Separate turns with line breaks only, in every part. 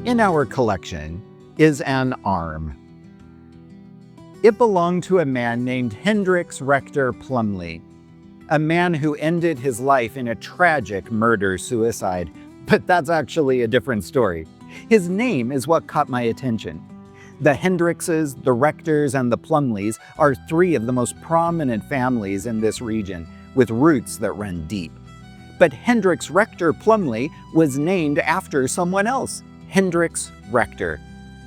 in our collection is an arm. It belonged to a man named Hendrix Rector Plumley, a man who ended his life in a tragic murder-suicide. But that's actually a different story. His name is what caught my attention. The Hendrixes, the Rectors, and the Plumleys are three of the most prominent families in this region, with roots that run deep. But Hendrix Rector Plumley was named after someone else, Hendrix Rector,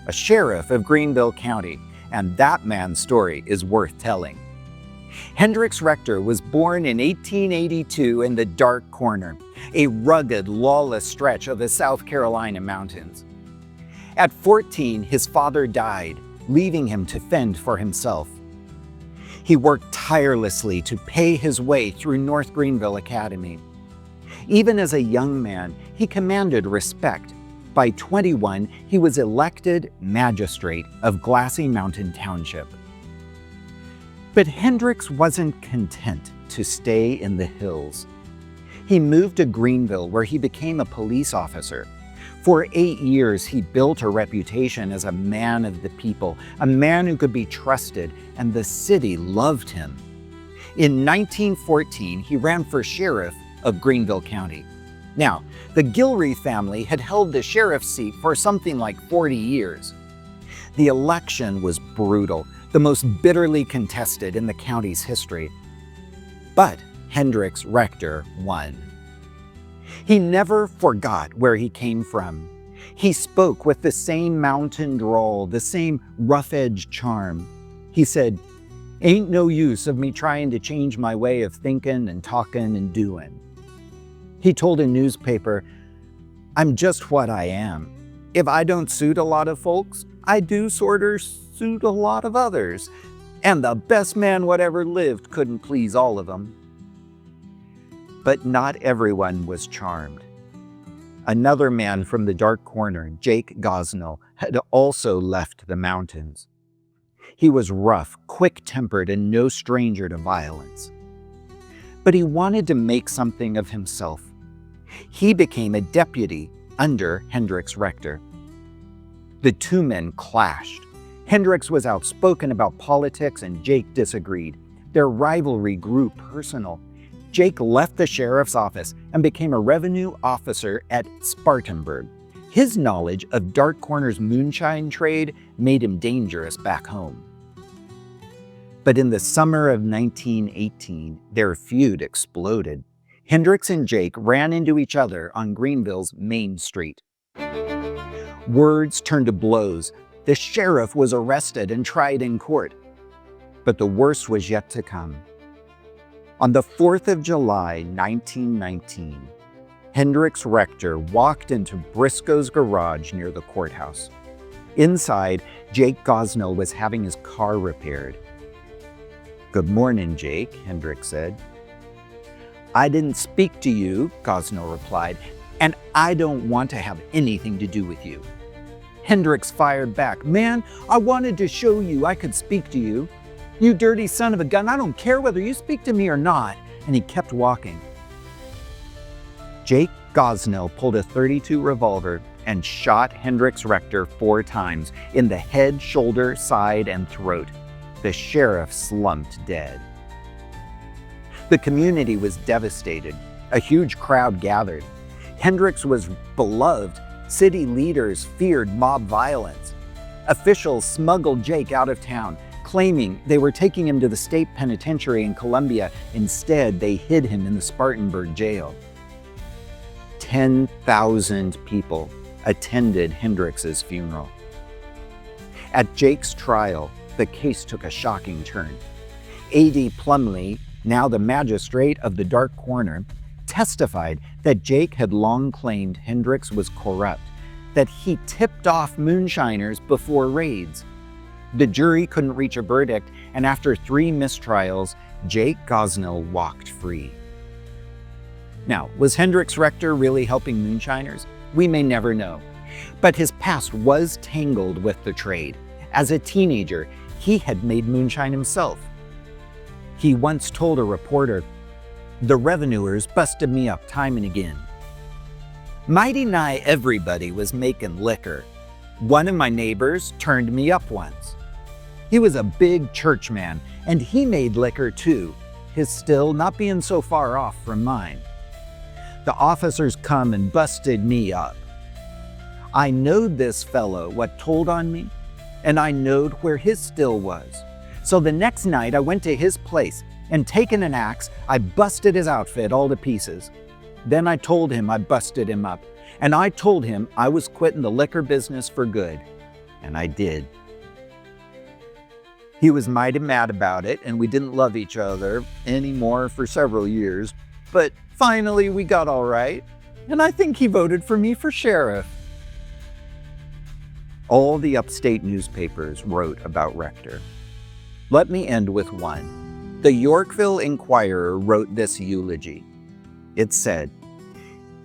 a sheriff of Greenville County, and that man's story is worth telling. Hendrix Rector was born in 1882 in the Dark Corner, a rugged, lawless stretch of the South Carolina mountains. At 14, his father died, leaving him to fend for himself. He worked tirelessly to pay his way through North Greenville Academy. Even as a young man, he commanded respect. By 21, he was elected magistrate of Glassy Mountain Township. But Hendrix wasn't content to stay in the hills. He moved to Greenville, where he became a police officer. For 8 years, he built a reputation as a man of the people, a man who could be trusted, and the city loved him. In 1914, he ran for sheriff of Greenville County. Now, the Gilreath family had held the sheriff's seat for something like 40 years. The election was brutal, the most bitterly contested in the county's history. But Hendrix Rector won. He never forgot where he came from. He spoke with the same mountain drawl, the same rough-edged charm. He said, "Ain't no use of me trying to change my way of thinking and talking and doing." He told a newspaper, "I'm just what I am. If I don't suit a lot of folks, I do sorter suit a lot of others. And the best man what ever lived couldn't please all of them." But not everyone was charmed. Another man from the Dark Corner, Jake Gosnell, had also left the mountains. He was rough, quick-tempered, and no stranger to violence. But he wanted to make something of himself. He became a deputy under Hendrix Rector. The two men clashed. Hendrix was outspoken about politics and Jake disagreed. Their rivalry grew personal. Jake left the sheriff's office and became a revenue officer at Spartanburg. His knowledge of Dark Corner's moonshine trade made him dangerous back home. But in the summer of 1918, their feud exploded. Hendrix and Jake ran into each other on Greenville's Main Street. Words turned to blows. The sheriff was arrested and tried in court. But the worst was yet to come. On the 4th of July, 1919, Hendrix Rector walked into Briscoe's garage near the courthouse. Inside, Jake Gosnell was having his car repaired. "Good morning, Jake," Hendrix said. "I didn't speak to you," Gosnell replied, "and I don't want to have anything to do with you." Hendrix fired back, "Man, I wanted to show you I could speak to you. You dirty son of a gun, I don't care whether you speak to me or not." And he kept walking. Jake Gosnell pulled a .32 revolver and shot Hendrix Rector 4 times in the head, shoulder, side, and throat. The sheriff slumped dead. The community was devastated. A huge crowd gathered. Hendrix was beloved. City leaders feared mob violence. Officials smuggled Jake out of town, claiming they were taking him to the state penitentiary in Columbia. Instead, they hid him in the Spartanburg jail. 10,000 people attended Hendrix's funeral. At Jake's trial, the case took a shocking turn. A.D. Plumley, now the magistrate of the Dark Corner, testified that Jake had long claimed Hendrix was corrupt, that he tipped off moonshiners before raids. The jury couldn't reach a verdict, and after 3 mistrials, Jake Gosnell walked free. Now, was Hendrix Rector really helping moonshiners? We may never know. But his past was tangled with the trade. As a teenager, he had made moonshine himself. He once told a reporter, "The revenuers busted me up time and again. Mighty nigh everybody was making liquor. One of my neighbors turned me up once. He was a big churchman, and he made liquor too, his still not being so far off from mine. The officers come and busted me up. I knowed this fellow what told on me, and I knowed where his still was. So the next night I went to his place, and taking an axe, I busted his outfit all to pieces. Then I told him I busted him up, and I told him I was quitting the liquor business for good, and I did. He was mighty mad about it, and we didn't love each other anymore for several years, but finally we got all right, and I think he voted for me for sheriff. All the upstate newspapers wrote about Rector. Let me end with one. The Yorkville Inquirer wrote this eulogy. It said,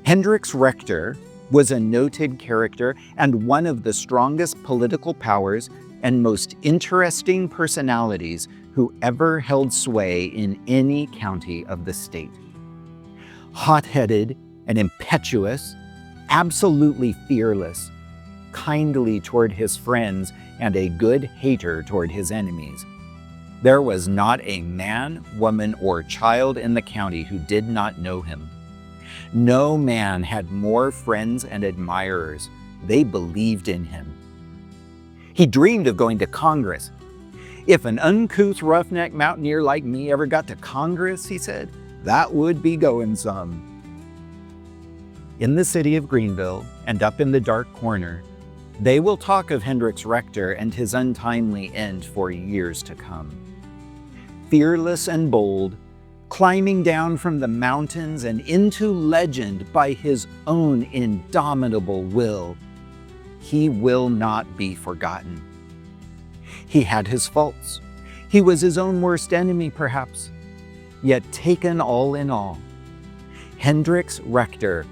Hendrix Rector was a noted character and one of the strongest political powers and most interesting personalities who ever held sway in any county of the state. Hot-headed and impetuous, absolutely fearless, kindly toward his friends, and a good hater toward his enemies. There was not a man, woman, or child in the county who did not know him. No man had more friends and admirers. They believed in him. He dreamed of going to Congress. If an uncouth roughneck mountaineer like me ever got to Congress, he said, that would be going some. In the city of Greenville and up in the dark corner, they will talk of Hendrix Rector and his untimely end for years to come. Fearless and bold, climbing down from the mountains and into legend by his own indomitable will, he will not be forgotten. He had his faults. He was his own worst enemy, perhaps. Yet taken all in all, Hendrix Rector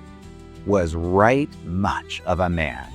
was right much of a man.